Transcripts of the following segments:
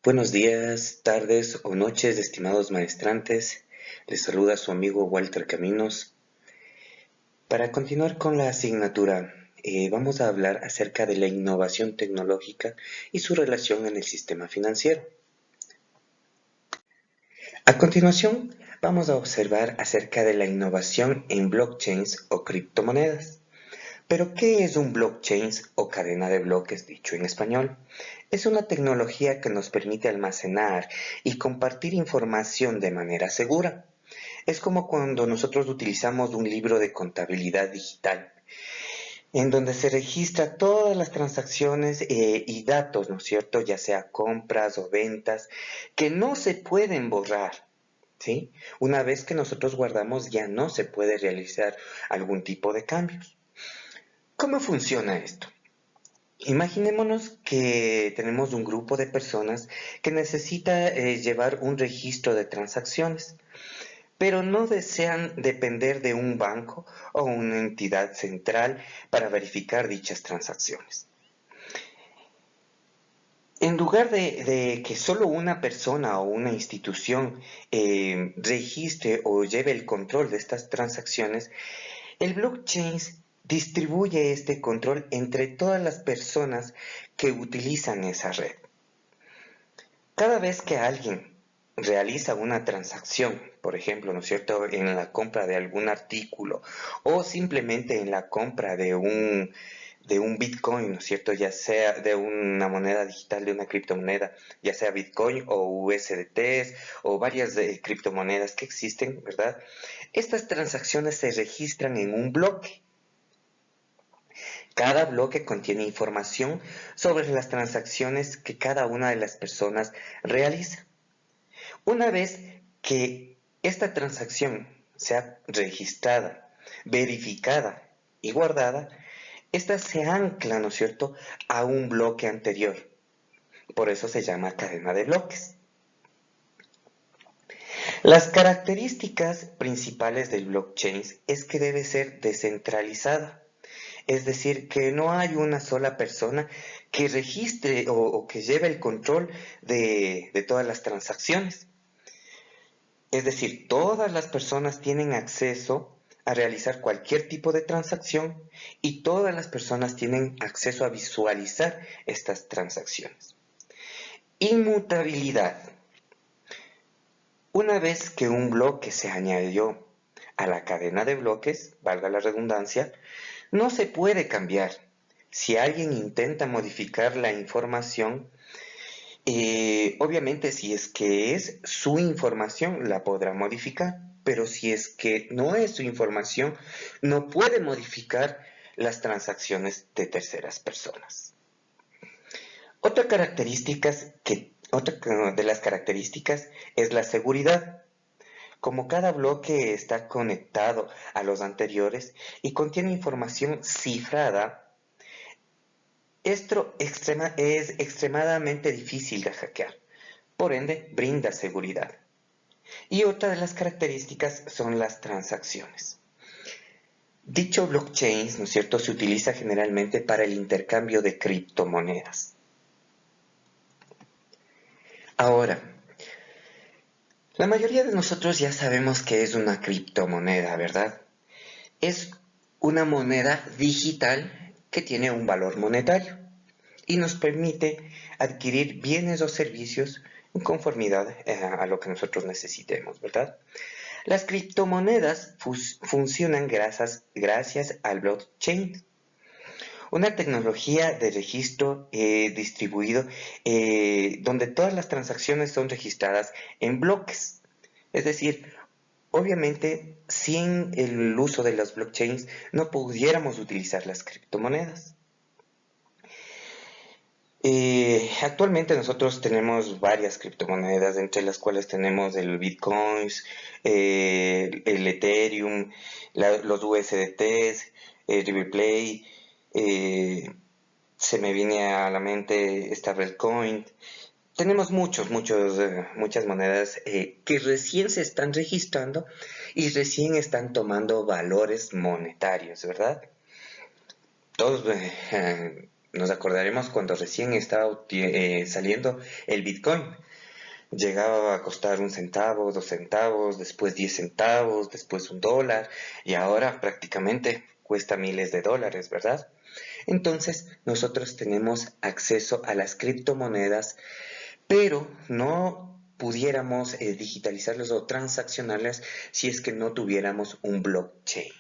Buenos días, tardes o noches, estimados maestrantes. Les saluda su amigo Walter Caminos. Para continuar con la asignatura, vamos a hablar acerca de la innovación tecnológica y su relación en el sistema financiero. A continuación, vamos a observar acerca de la innovación en blockchains o criptomonedas. Pero, ¿qué es un blockchain o cadena de bloques, dicho en español? Es una tecnología que nos permite almacenar y compartir información de manera segura. Es como cuando nosotros utilizamos un libro de contabilidad digital, en donde se registra todas las transacciones y datos, ¿no es cierto? Ya sea compras o ventas, que no se pueden borrar. ¿Sí? Una vez que nosotros guardamos ya no se puede realizar algún tipo de cambios. ¿Cómo funciona esto? Imaginémonos que tenemos un grupo de personas que necesita llevar un registro de transacciones, pero no desean depender de un banco o una entidad central para verificar dichas transacciones. En lugar de que solo una persona o una institución registre o lleve el control de estas transacciones, el blockchain distribuye este control entre todas las personas que utilizan esa red. Cada vez que alguien realiza una transacción, por ejemplo, ¿no es cierto?, en la compra de algún artículo o simplemente en la compra de un Bitcoin, ¿no es cierto?, ya sea de una moneda digital, de una criptomoneda, ya sea Bitcoin o USDTs o varias criptomonedas que existen, ¿verdad? Estas transacciones se registran en un bloque. Cada bloque contiene información sobre las transacciones que cada una de las personas realiza. Una vez que esta transacción sea registrada, verificada y guardada, esta se ancla, ¿no es cierto?, a un bloque anterior. Por eso se llama cadena de bloques. Las características principales del blockchain es que debe ser descentralizada. Es decir, que no hay una sola persona que registre o que lleve el control de todas las transacciones. Es decir, todas las personas tienen acceso a realizar cualquier tipo de transacción y todas las personas tienen acceso a visualizar estas transacciones. Inmutabilidad. Una vez que un bloque se añadió a la cadena de bloques, valga la redundancia, no se puede cambiar. Si alguien intenta modificar la información, obviamente si es que es su información la podrá modificar, pero si es que no es su información, no puede modificar las transacciones de terceras personas. Otra de las características es la seguridad. Como cada bloque está conectado a los anteriores y contiene información cifrada, esto es extremadamente difícil de hackear, por ende brinda seguridad. Y otra de las características son las transacciones. Dicho blockchain, ¿no es cierto?, se utiliza generalmente para el intercambio de criptomonedas. Ahora, la mayoría de nosotros ya sabemos qué es una criptomoneda, ¿verdad? Es una moneda digital que tiene un valor monetario y nos permite adquirir bienes o servicios en conformidad a lo que nosotros necesitemos, ¿verdad? Las criptomonedas funcionan gracias al blockchain, una tecnología de registro distribuido donde todas las transacciones son registradas en bloques. Es decir, obviamente, sin el uso de los blockchains no pudiéramos utilizar las criptomonedas. Actualmente nosotros tenemos varias criptomonedas, entre las cuales tenemos el Bitcoin, el Ethereum, los USDTs, Riverplay, se me viene a la mente Stablecoin. Tenemos muchas monedas que recién se están registrando y recién están tomando valores monetarios, ¿verdad? Todos Nos acordaremos cuando recién estaba saliendo el Bitcoin. Llegaba a costar un centavo, 2 centavos, después 10 centavos, después $1 y ahora prácticamente cuesta miles de dólares, ¿verdad? Entonces nosotros tenemos acceso a las criptomonedas, pero no pudiéramos digitalizarlas o transaccionarlas si es que no tuviéramos un blockchain.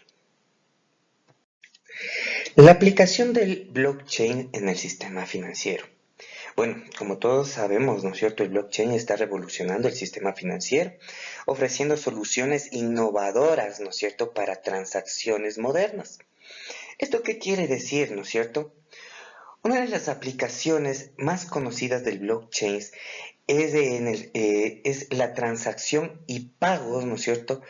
La aplicación del blockchain en el sistema financiero. Bueno, como todos sabemos, ¿no es cierto? El blockchain está revolucionando el sistema financiero, ofreciendo soluciones innovadoras, ¿no es cierto?, para transacciones modernas. ¿Esto qué quiere decir, no es cierto? Una de las aplicaciones más conocidas del blockchain es la transacción y pagos, ¿no es cierto?,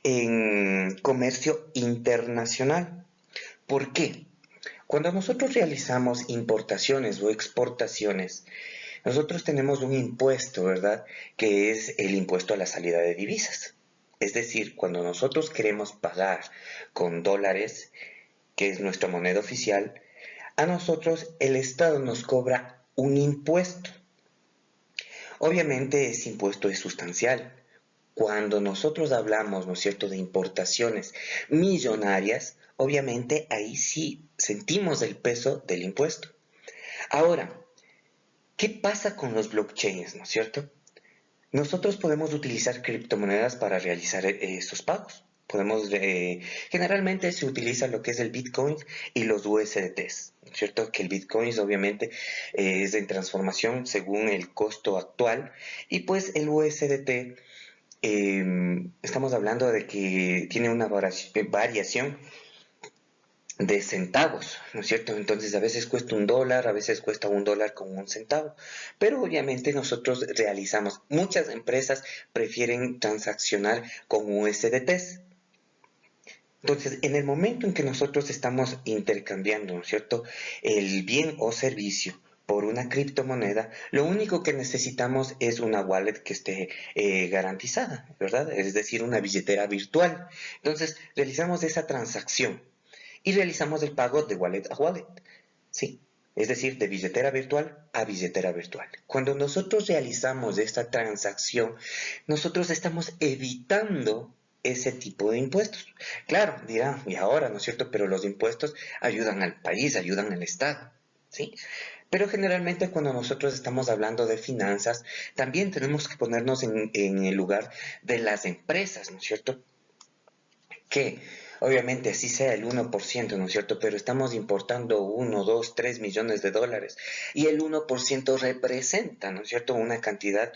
en comercio internacional. ¿Por qué? Cuando nosotros realizamos importaciones o exportaciones, nosotros tenemos un impuesto, ¿verdad? Que es el impuesto a la salida de divisas. Es decir, cuando nosotros queremos pagar con dólares, que es nuestra moneda oficial, a nosotros el Estado nos cobra un impuesto. Obviamente ese impuesto es sustancial. Cuando nosotros hablamos, ¿no es cierto?, de importaciones millonarias, obviamente ahí sí sentimos el peso del impuesto. Ahora, ¿qué pasa con los blockchains, no es cierto? Nosotros podemos utilizar criptomonedas para realizar esos pagos. Generalmente se utiliza lo que es el Bitcoin y los USDTs, ¿no es cierto? Que el Bitcoin obviamente es en transformación según el costo actual y pues el USDT estamos hablando de que tiene una variación de centavos, ¿no es cierto? Entonces a veces cuesta $1, a veces cuesta $1 con un centavo, pero obviamente nosotros realizamos, muchas empresas prefieren transaccionar con USDTs. Entonces, en el momento en que nosotros estamos intercambiando, ¿no es cierto?, el bien o servicio por una criptomoneda, lo único que necesitamos es una wallet que esté garantizada, ¿verdad? Es decir, una billetera virtual. Entonces, realizamos esa transacción y realizamos el pago de wallet a wallet, ¿sí? Es decir, de billetera virtual a billetera virtual. Cuando nosotros realizamos esta transacción, nosotros estamos evitando ese tipo de impuestos. Claro, dirán, y ahora, ¿no es cierto? Pero los impuestos ayudan al país, ayudan al Estado, ¿sí? Pero generalmente cuando nosotros estamos hablando de finanzas, también tenemos que ponernos en el lugar de las empresas, ¿no es cierto? Que obviamente así sea el 1%, ¿no es cierto? Pero estamos importando 1, 2, 3 millones de dólares y el 1% representa, ¿no es cierto?, una cantidad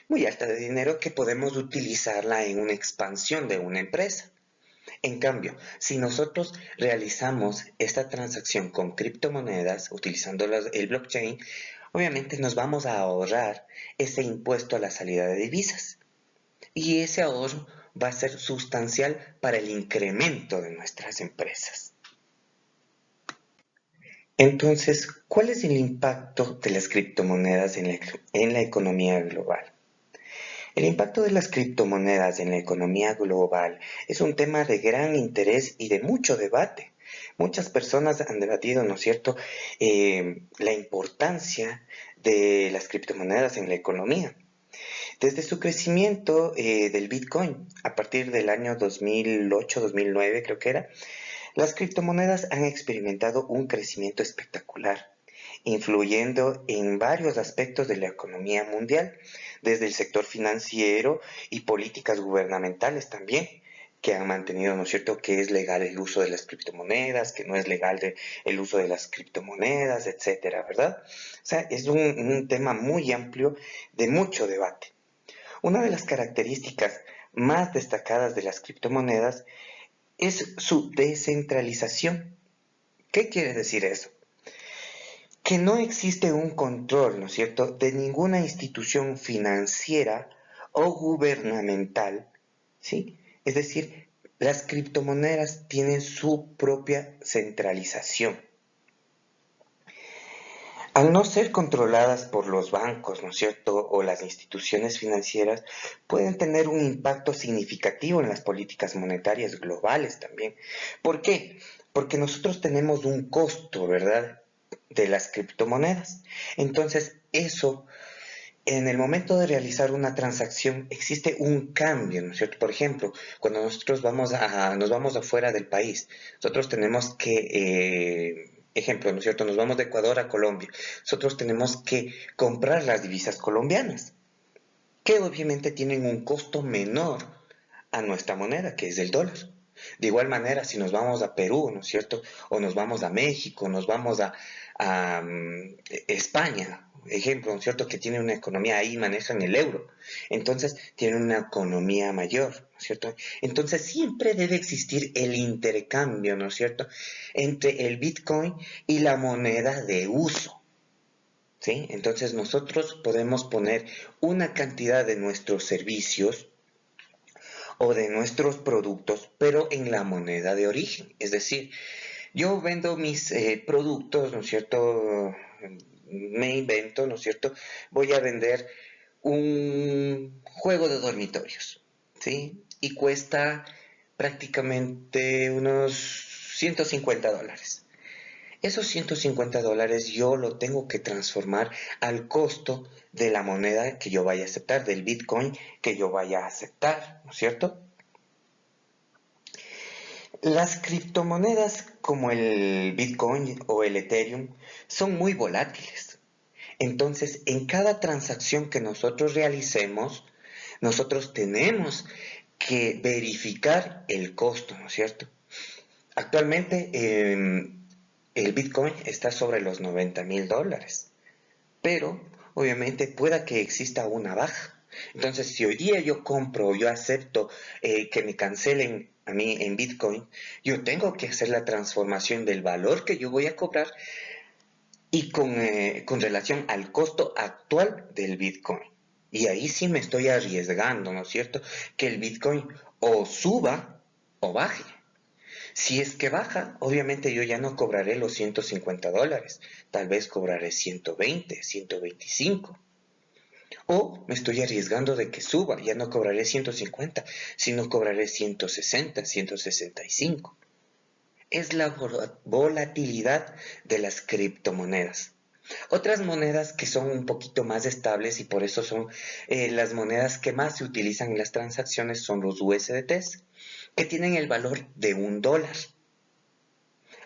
muy alta de dinero que podemos utilizarla en una expansión de una empresa. En cambio, si nosotros realizamos esta transacción con criptomonedas utilizando el blockchain, obviamente nos vamos a ahorrar ese impuesto a la salida de divisas y ese ahorro va a ser sustancial para el incremento de nuestras empresas. Entonces, ¿cuál es el impacto de las criptomonedas en la economía global? El impacto de las criptomonedas en la economía global es un tema de gran interés y de mucho debate. Muchas personas han debatido, ¿no es cierto?, la importancia de las criptomonedas en la economía. Desde su crecimiento del Bitcoin a partir del año 2008-2009 creo que era, las criptomonedas han experimentado un crecimiento espectacular, influyendo en varios aspectos de la economía mundial, desde el sector financiero y políticas gubernamentales también, que han mantenido, ¿no es cierto?, que es legal el uso de las criptomonedas, que no es legal el uso de las criptomonedas, etcétera, ¿verdad? O sea, es un tema muy amplio de mucho debate. Una de las características más destacadas de las criptomonedas es su descentralización. ¿Qué quiere decir eso? Que no existe un control, ¿no es cierto?, de ninguna institución financiera o gubernamental, ¿sí? Es decir, las criptomonedas tienen su propia centralización. Al no ser controladas por los bancos, ¿no es cierto?, o las instituciones financieras, pueden tener un impacto significativo en las políticas monetarias globales también. ¿Por qué? Porque nosotros tenemos un costo, ¿verdad?, de las criptomonedas. Entonces, eso, en el momento de realizar una transacción, existe un cambio, ¿no es cierto? Por ejemplo, cuando nosotros nos vamos afuera del país, nosotros tenemos que, ejemplo, ¿no es cierto? Nos vamos de Ecuador a Colombia. Nosotros tenemos que comprar las divisas colombianas, que obviamente tienen un costo menor a nuestra moneda, que es el dólar. De igual manera, si nos vamos a Perú, ¿no es cierto? O nos vamos a México, nos vamos a España, ejemplo, ¿no es cierto? Que tiene una economía ahí, manejan el euro. Entonces, tienen una economía mayor, ¿no es cierto? Entonces, siempre debe existir el intercambio, ¿no es cierto? Entre el Bitcoin y la moneda de uso. ¿Sí? Entonces nosotros podemos poner una cantidad de nuestros servicios o de nuestros productos, pero en la moneda de origen. Es decir, yo vendo mis productos, ¿no es cierto? Me invento, ¿no es cierto? Voy a vender un juego de dormitorios, ¿sí? Y cuesta prácticamente unos $150. Esos $150 yo lo tengo que transformar al costo de la moneda que yo vaya a aceptar, del Bitcoin que yo vaya a aceptar, ¿no es cierto? Las criptomonedas como el Bitcoin o el Ethereum son muy volátiles. Entonces, en cada transacción que nosotros realicemos, nosotros tenemos que verificar el costo, ¿no es cierto? Actualmente, el Bitcoin está sobre los $90,000, pero obviamente pueda que exista una baja. Entonces, si hoy día yo compro, yo acepto que me cancelen a mí en Bitcoin, yo tengo que hacer la transformación del valor que yo voy a cobrar y con relación al costo actual del Bitcoin. Y ahí sí me estoy arriesgando, ¿no es cierto? Que el Bitcoin o suba o baje. Si es que baja, obviamente yo ya no cobraré los $150, tal vez cobraré 120, 125. O me estoy arriesgando de que suba, ya no cobraré 150, sino cobraré 160, 165. Es la volatilidad de las criptomonedas. Otras monedas que son un poquito más estables y por eso son las monedas que más se utilizan en las transacciones son los USDTs, que tienen el valor de $1.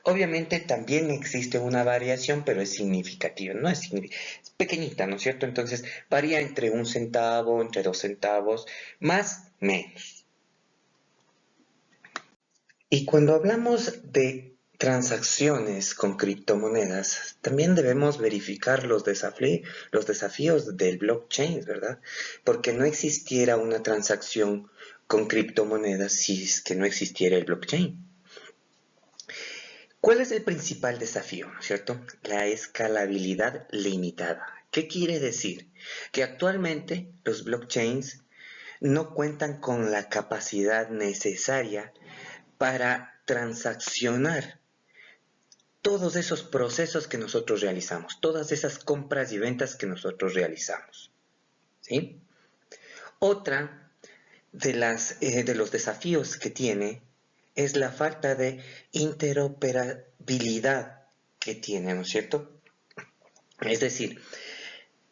Obviamente también existe una variación, pero es significativa, no es, es pequeñita, ¿no es cierto? Entonces varía entre 1 centavo, entre 2 centavos, más, menos. Y cuando hablamos de transacciones con criptomonedas, también debemos verificar los desafíos del blockchain, ¿verdad? Porque no existiera una transacción con criptomonedas si es que no existiera el blockchain. ¿Cuál es el principal desafío, no es cierto? La escalabilidad limitada. ¿Qué quiere decir? Que actualmente los blockchains no cuentan con la capacidad necesaria para transaccionar todos esos procesos que nosotros realizamos, todas esas compras y ventas que nosotros realizamos. ¿Sí? Otra de los desafíos que tiene es la falta de interoperabilidad que tiene, ¿no es cierto? Es decir,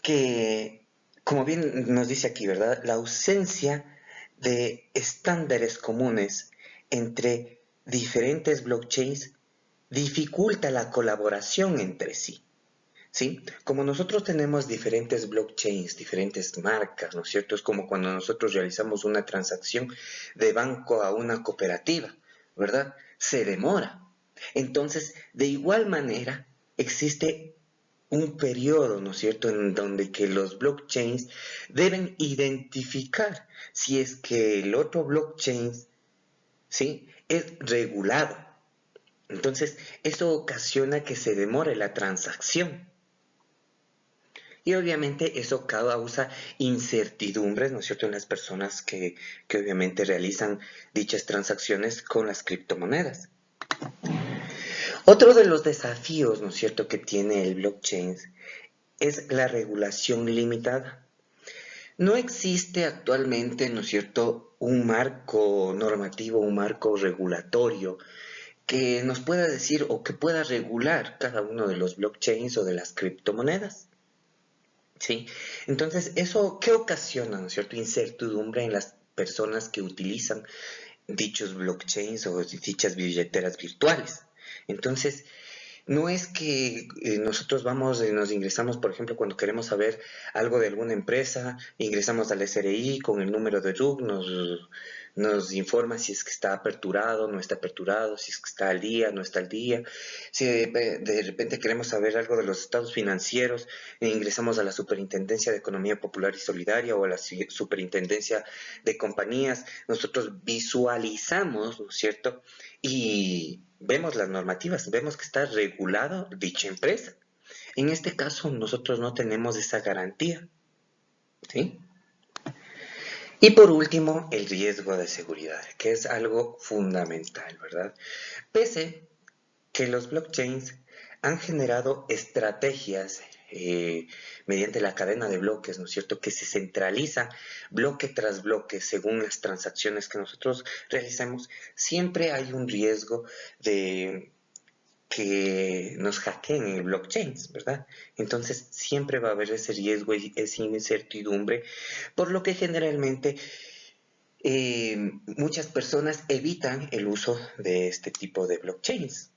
que, como bien nos dice aquí, ¿verdad? La ausencia de estándares comunes entre diferentes blockchains dificulta la colaboración entre sí. ¿Sí? Como nosotros tenemos diferentes blockchains, diferentes marcas, ¿no es cierto? Es como cuando nosotros realizamos una transacción de banco a una cooperativa, ¿verdad? Se demora. Entonces, de igual manera, existe un periodo, ¿no es cierto?, en donde que los blockchains deben identificar si es que el otro blockchain, ¿sí?, es regulado. Entonces, eso ocasiona que se demore la transacción. Y obviamente eso causa incertidumbres, ¿no es cierto?, en las personas que obviamente realizan dichas transacciones con las criptomonedas. Otro de los desafíos, ¿no es cierto?, que tiene el blockchain es la regulación limitada. No existe actualmente, ¿no es cierto?, un marco normativo, un marco regulatorio que nos pueda decir o que pueda regular cada uno de los blockchains o de las criptomonedas. ¿Sí? Entonces, ¿eso qué ocasiona, ¿no es cierto? Incertidumbre en las personas que utilizan dichos blockchains o dichas billeteras virtuales. Entonces, no es que nosotros vamos, nos ingresamos, por ejemplo, cuando queremos saber algo de alguna empresa, ingresamos al SRI con el número de RUC, nos informa si es que está aperturado, no está aperturado, si es que está al día, no está al día. Si de repente queremos saber algo de los estados financieros, ingresamos a la Superintendencia de Economía Popular y Solidaria o a la Superintendencia de Compañías. Nosotros visualizamos, ¿no es cierto? Y vemos las normativas, vemos que está regulado dicha empresa. En este caso, nosotros no tenemos esa garantía, ¿sí? Y por último, el riesgo de seguridad, que es algo fundamental, ¿verdad? Pese que los blockchains han generado estrategias mediante la cadena de bloques, ¿no es cierto?, que se centraliza bloque tras bloque según las transacciones que nosotros realicemos, siempre hay un riesgo de que nos hackeen el blockchain, ¿verdad? Entonces siempre va a haber ese riesgo y esa incertidumbre, por lo que generalmente muchas personas evitan el uso de este tipo de blockchains.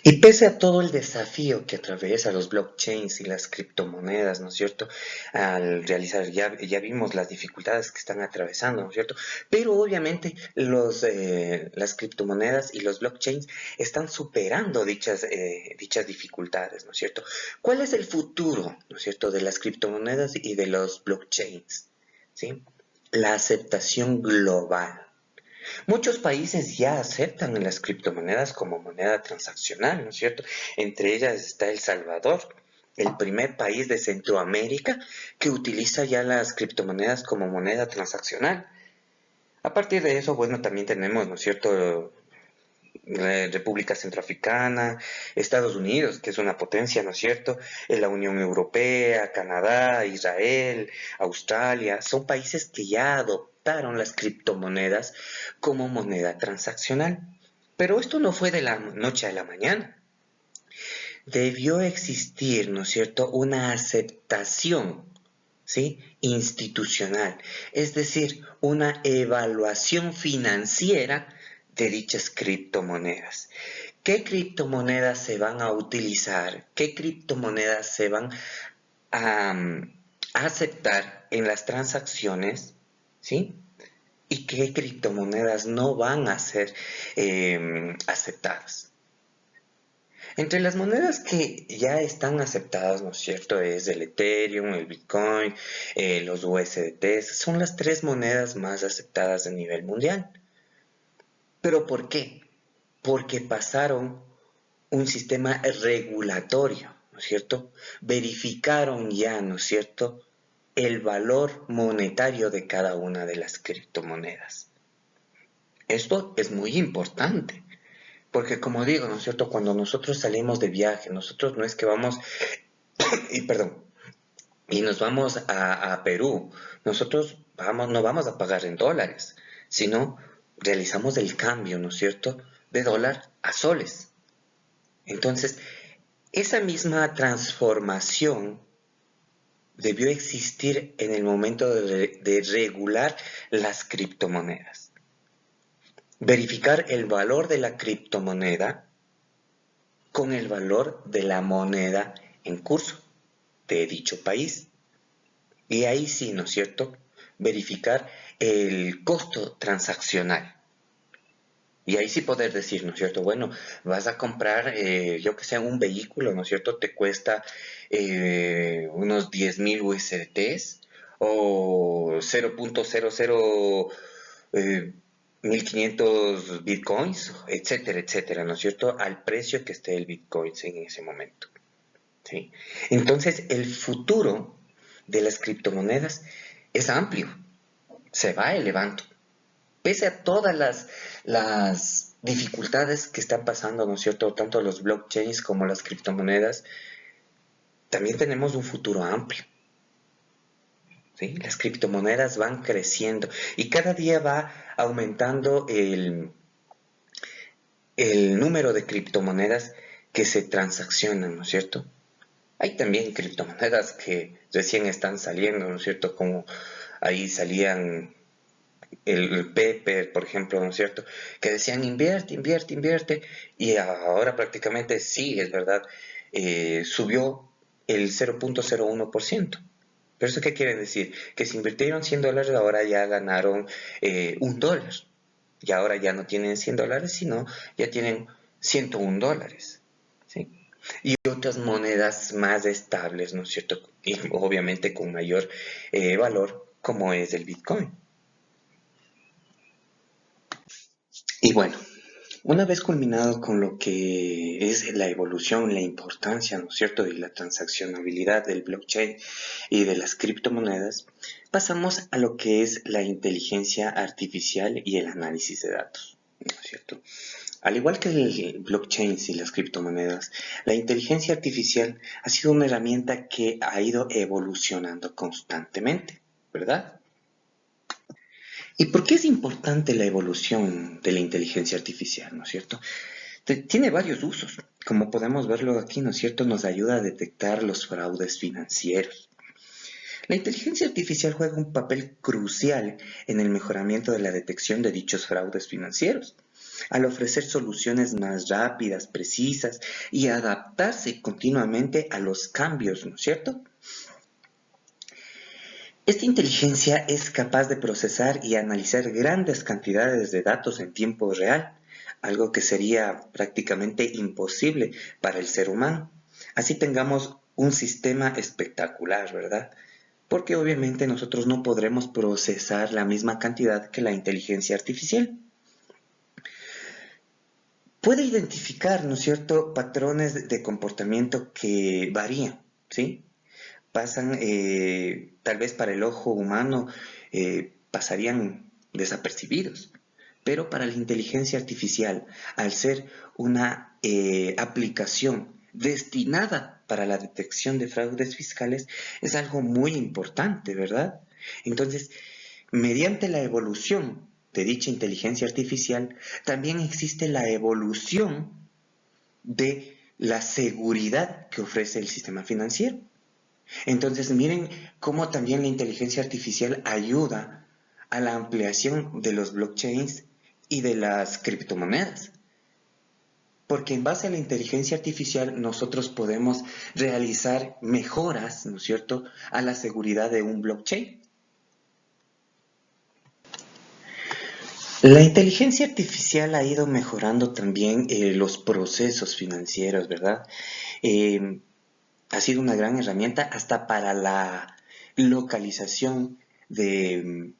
Y pese a todo el desafío que atraviesa los blockchains y las criptomonedas, ¿no es cierto? Al realizar, ya vimos las dificultades que están atravesando, ¿no es cierto? Pero obviamente las criptomonedas y los blockchains están superando dichas dificultades, ¿no es cierto? ¿Cuál es el futuro, ¿no es cierto?, de las criptomonedas y de los blockchains, ¿sí? La aceptación global. Muchos países ya aceptan las criptomonedas como moneda transaccional, ¿no es cierto? Entre ellas está El Salvador, el primer país de Centroamérica que utiliza ya las criptomonedas como moneda transaccional. A partir de eso, bueno, también tenemos, ¿no es cierto?, la República Centroafricana, Estados Unidos, que es una potencia, ¿no es cierto?, la Unión Europea, Canadá, Israel, Australia, son países que ya adoptaron las criptomonedas como moneda transaccional. Pero esto no fue de la noche a la mañana. Debió existir, ¿no es cierto?, una aceptación, ¿sí?, institucional, es decir, una evaluación financiera de dichas criptomonedas. ¿Qué criptomonedas se van a utilizar? ¿Qué criptomonedas se van a aceptar en las transacciones? ¿Sí? ¿Y qué criptomonedas no van a ser aceptadas? Entre las monedas que ya están aceptadas, ¿no es cierto?, es el Ethereum, el Bitcoin, los USDTs, son las tres monedas más aceptadas a nivel mundial. ¿Pero por qué? Porque pasaron un sistema regulatorio, ¿no es cierto? Verificaron ya, ¿no es cierto?, el valor monetario de cada una de las criptomonedas. Esto es muy importante, porque como digo, ¿no es cierto?, cuando nosotros salimos de viaje, nosotros no es que vamos, y perdón, y nos vamos a Perú, nosotros no vamos a pagar en dólares, sino realizamos el cambio, ¿no es cierto?, de dólar a soles. Entonces, esa misma transformación debió existir en el momento de regular las criptomonedas. Verificar el valor de la criptomoneda con el valor de la moneda en curso de dicho país. Y ahí sí, ¿no es cierto?, verificar el costo transaccional. Y ahí sí poder decir, ¿no es cierto?, bueno, vas a comprar, yo que sé, un vehículo, ¿no es cierto?, te cuesta unos 10.000 USDTs o 0.00 1500 bitcoins, etcétera, etcétera, ¿no es cierto?, al precio que esté el bitcoin en ese momento. ¿Sí? Entonces, el futuro de las criptomonedas es amplio, se va elevando. Pese a todas las dificultades que están pasando, ¿no es cierto?, tanto los blockchains como las criptomonedas, también tenemos un futuro amplio. ¿sí? Las criptomonedas van creciendo y cada día va aumentando el número de criptomonedas que se transaccionan, ¿no es cierto? Hay también criptomonedas que recién están saliendo, ¿no es cierto? Como ahí salían el Pepper, por ejemplo, ¿no es cierto? Que decían invierte, invierte, invierte, y ahora prácticamente sí, es verdad, subió el 0,01%. ¿Pero eso qué quiere decir? Que si invirtieron $100, ahora ya ganaron $1. Y ahora ya no tienen $100, sino ya tienen $101. ¿Sí? Y otras monedas más estables, ¿no es cierto? Y obviamente con mayor valor, como es el Bitcoin. Y bueno, una vez culminado con lo que es la evolución, la importancia, ¿no es cierto?, de la transaccionabilidad del blockchain y de las criptomonedas, pasamos a lo que es la inteligencia artificial y el análisis de datos, ¿no es cierto? Al igual que el blockchain y las criptomonedas, la inteligencia artificial ha sido una herramienta que ha ido evolucionando constantemente, ¿verdad? ¿Y por qué es importante la evolución de la inteligencia artificial, no es cierto? Tiene varios usos. Como podemos verlo aquí, ¿no es cierto? Nos ayuda a detectar los fraudes financieros. La inteligencia artificial juega un papel crucial en el mejoramiento de la detección de dichos fraudes financieros, al ofrecer soluciones más rápidas, precisas y adaptarse continuamente a los cambios, ¿no es cierto? Esta inteligencia es capaz de procesar y analizar grandes cantidades de datos en tiempo real, algo que sería prácticamente imposible para el ser humano. Así tengamos un sistema espectacular, ¿verdad? Porque obviamente nosotros no podremos procesar la misma cantidad que la inteligencia artificial. Puede identificar, ¿no es cierto?, patrones de comportamiento que varían, ¿sí? Pasan, tal vez para el ojo humano, pasarían desapercibidos, pero para la inteligencia artificial, al ser una aplicación destinada para la detección de fraudes fiscales, es algo muy importante, ¿verdad? Entonces, mediante la evolución de dicha inteligencia artificial, también existe la evolución de la seguridad que ofrece el sistema financiero. Entonces, miren cómo también la inteligencia artificial ayuda a la ampliación de los blockchains y de las criptomonedas. Porque en base a la inteligencia artificial nosotros podemos realizar mejoras, ¿no es cierto?, a la seguridad de un blockchain. La inteligencia artificial ha ido mejorando también los procesos financieros, ¿verdad? Eh, ha sido una gran herramienta hasta para la localización de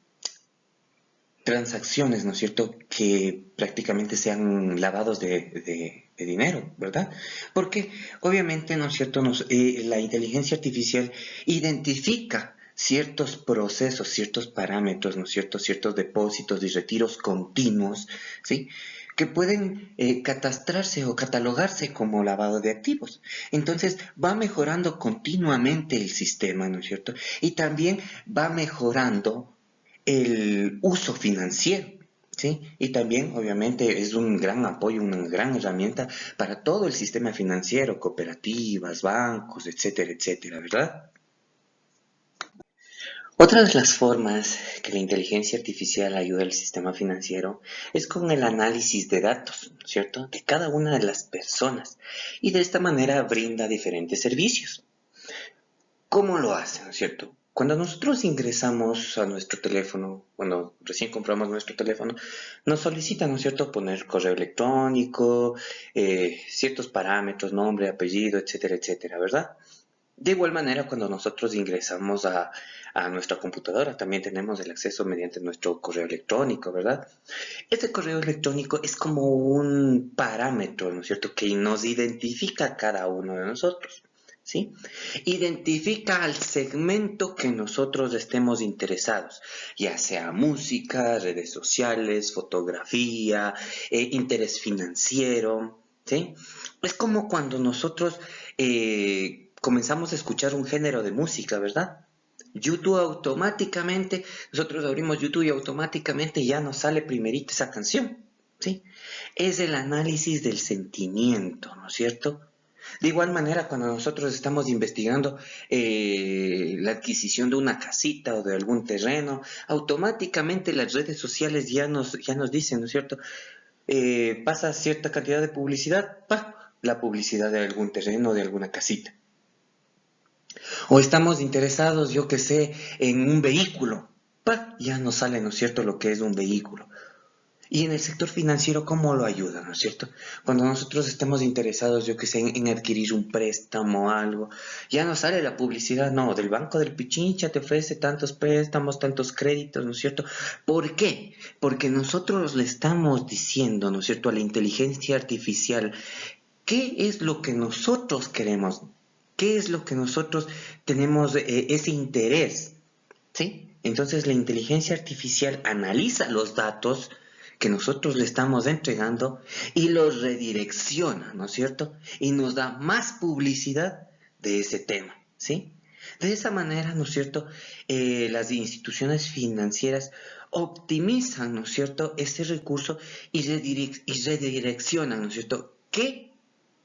transacciones, ¿no es cierto?, que prácticamente sean lavados de dinero, ¿verdad? Porque obviamente, ¿no es cierto?, la inteligencia artificial identifica ciertos procesos, ciertos parámetros, ¿no es cierto?, ciertos depósitos y retiros continuos, ¿sí?, que pueden catastrarse o catalogarse como lavado de activos. Entonces va mejorando continuamente el sistema, ¿no es cierto? Y también va mejorando el uso financiero, ¿sí? Y también, obviamente, es un gran apoyo, una gran herramienta para todo el sistema financiero, cooperativas, bancos, etcétera, etcétera, ¿verdad? Otra de las formas que la inteligencia artificial ayuda al sistema financiero es con el análisis de datos, ¿cierto?, de cada una de las personas y de esta manera brinda diferentes servicios. ¿Cómo lo hace, no es cierto? Cuando nosotros ingresamos a nuestro teléfono, cuando recién compramos nuestro teléfono, nos solicita, ¿no es cierto?, poner correo electrónico, ciertos parámetros, nombre, apellido, etcétera, etcétera, ¿verdad? De igual manera, cuando nosotros ingresamos a nuestra computadora, también tenemos el acceso mediante nuestro correo electrónico, ¿verdad? Este correo electrónico es como un parámetro, ¿no es cierto?, que nos identifica a cada uno de nosotros, ¿sí? Identifica al segmento que nosotros estemos interesados, ya sea música, redes sociales, fotografía, interés financiero, ¿sí? Es como cuando nosotros comenzamos a escuchar un género de música, ¿verdad? YouTube automáticamente, nosotros abrimos YouTube y automáticamente ya nos sale primerito esa canción, ¿sí? Es el análisis del sentimiento, ¿no es cierto? De igual manera, cuando nosotros estamos investigando la adquisición de una casita o de algún terreno, automáticamente las redes sociales ya nos dicen, ¿no es cierto? Pasa cierta cantidad de publicidad, ¡pa! La publicidad de algún terreno, de alguna casita. O estamos interesados, yo que sé, en un vehículo, ¡pa! Ya nos sale, ¿no es cierto?, lo que es un vehículo. Y en el sector financiero, ¿cómo lo ayuda, no es cierto? Cuando nosotros estemos interesados, yo que sé, en adquirir un préstamo o algo, ya nos sale la publicidad, no, del Banco del Pichincha te ofrece tantos préstamos, tantos créditos, ¿no es cierto? ¿Por qué? Porque nosotros le estamos diciendo, ¿no es cierto?, a la inteligencia artificial, ¿qué es lo que nosotros queremos? ¿Qué es lo que nosotros tenemos ese interés? ¿Sí? Entonces la inteligencia artificial analiza los datos que nosotros le estamos entregando y los redirecciona, ¿no es cierto? Y nos da más publicidad de ese tema, ¿sí? De esa manera, ¿no es cierto? Las instituciones financieras optimizan, ¿no es cierto?, ese recurso y redireccionan, ¿no es cierto?, ¿qué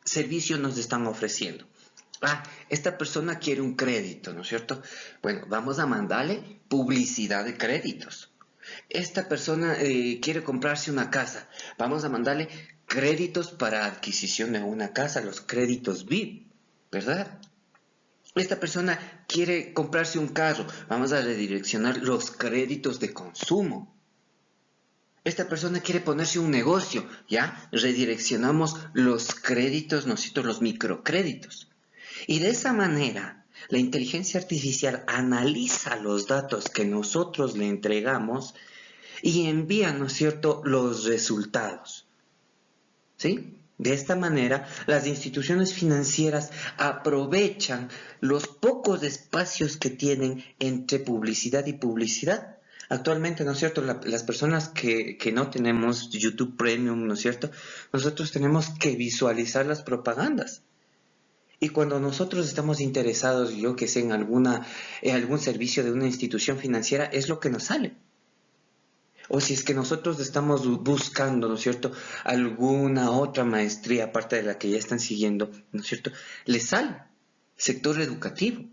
servicios nos están ofreciendo? Ah, esta persona quiere un crédito, ¿no es cierto? Bueno, vamos a mandarle publicidad de créditos. Esta persona quiere comprarse una casa. Vamos a mandarle créditos para adquisición de una casa, los créditos VIP, ¿verdad? Esta persona quiere comprarse un carro. Vamos a redireccionar los créditos de consumo. Esta persona quiere ponerse un negocio, ¿ya? Redireccionamos los créditos, nosotros los microcréditos. Y de esa manera, la inteligencia artificial analiza los datos que nosotros le entregamos y envía, ¿no es cierto?, los resultados. ¿Sí? De esta manera, las instituciones financieras aprovechan los pocos espacios que tienen entre publicidad y publicidad. Actualmente, ¿no es cierto?, las personas que no tenemos YouTube Premium, ¿no es cierto?, nosotros tenemos que visualizar las propagandas. Y cuando nosotros estamos interesados, yo que sé, en algún servicio de una institución financiera, es lo que nos sale. O si es que nosotros estamos buscando, ¿no es cierto?, alguna otra maestría aparte de la que ya están siguiendo, ¿no es cierto?, les sale. Sector educativo.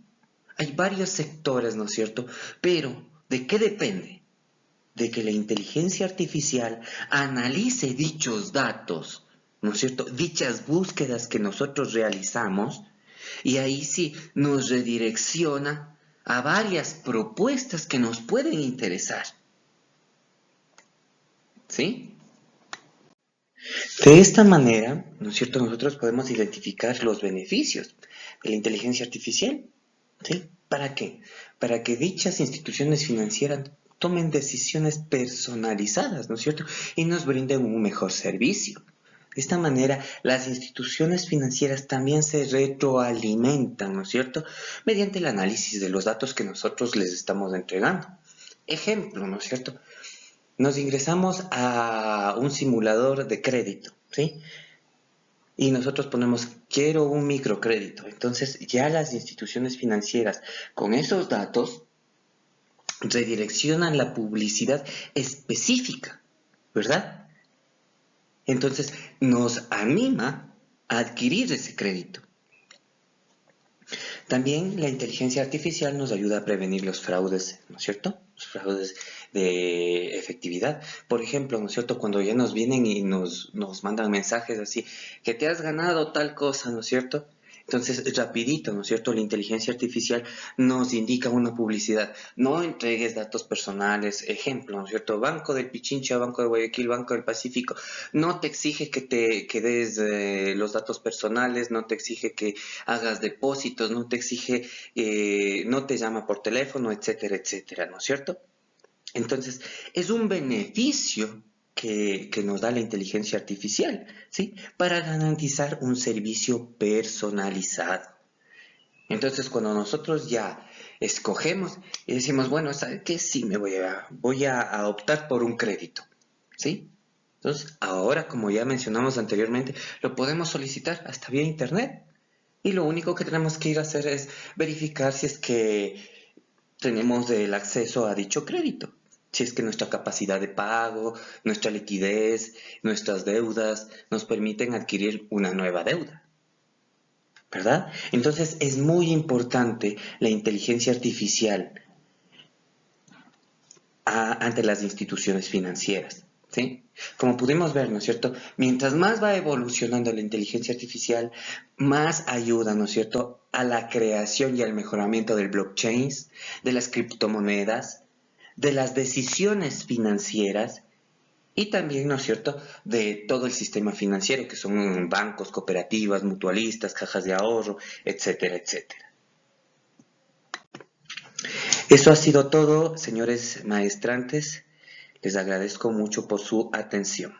Hay varios sectores, ¿no es cierto? Pero, ¿de qué depende? De que la inteligencia artificial analice dichos datos, ¿no es cierto?, dichas búsquedas que nosotros realizamos, y ahí sí nos redirecciona a varias propuestas que nos pueden interesar. ¿Sí? De esta manera, ¿no es cierto?, nosotros podemos identificar los beneficios de la inteligencia artificial. ¿Sí? ¿Para qué? Para que dichas instituciones financieras tomen decisiones personalizadas, ¿no es cierto?, y nos brinden un mejor servicio. De esta manera, las instituciones financieras también se retroalimentan, ¿no es cierto?, mediante el análisis de los datos que nosotros les estamos entregando. Ejemplo, ¿no es cierto? Nos ingresamos a un simulador de crédito, ¿sí? Y nosotros ponemos, quiero un microcrédito. Entonces ya las instituciones financieras con esos datos redireccionan la publicidad específica, ¿verdad? Entonces nos anima a adquirir ese crédito. También la inteligencia artificial nos ayuda a prevenir los fraudes, ¿no es cierto?, los fraudes de efectividad. Por ejemplo, ¿no es cierto?, cuando ya nos vienen y nos mandan mensajes así, que te has ganado tal cosa, ¿no es cierto? Entonces, rapidito, ¿no es cierto?, la inteligencia artificial nos indica una publicidad. No entregues datos personales. Ejemplo, ¿no es cierto?, Banco del Pichincha, Banco de Guayaquil, Banco del Pacífico. No te exige que des los datos personales, no te exige que hagas depósitos, no te exige, no te llama por teléfono, etcétera, etcétera, ¿no es cierto? Entonces, es un beneficio que nos da la inteligencia artificial, ¿sí? Para garantizar un servicio personalizado. Entonces, cuando nosotros ya escogemos y decimos, bueno, ¿sabes qué? Sí, voy a optar por un crédito, ¿sí? Entonces, ahora, como ya mencionamos anteriormente, lo podemos solicitar hasta vía internet. Y lo único que tenemos que ir a hacer es verificar si es que tenemos el acceso a dicho crédito. Si es que nuestra capacidad de pago, nuestra liquidez, nuestras deudas nos permiten adquirir una nueva deuda, ¿verdad? Entonces es muy importante la inteligencia artificial ante las instituciones financieras, ¿sí? Como pudimos ver, ¿no es cierto? Mientras más va evolucionando la inteligencia artificial, más ayuda, ¿no es cierto?, a la creación y al mejoramiento del blockchain, de las criptomonedas, de las decisiones financieras y también, ¿no es cierto?, de todo el sistema financiero, que son bancos, cooperativas, mutualistas, cajas de ahorro, etcétera, etcétera. Eso ha sido todo, señores maestrantes. Les agradezco mucho por su atención.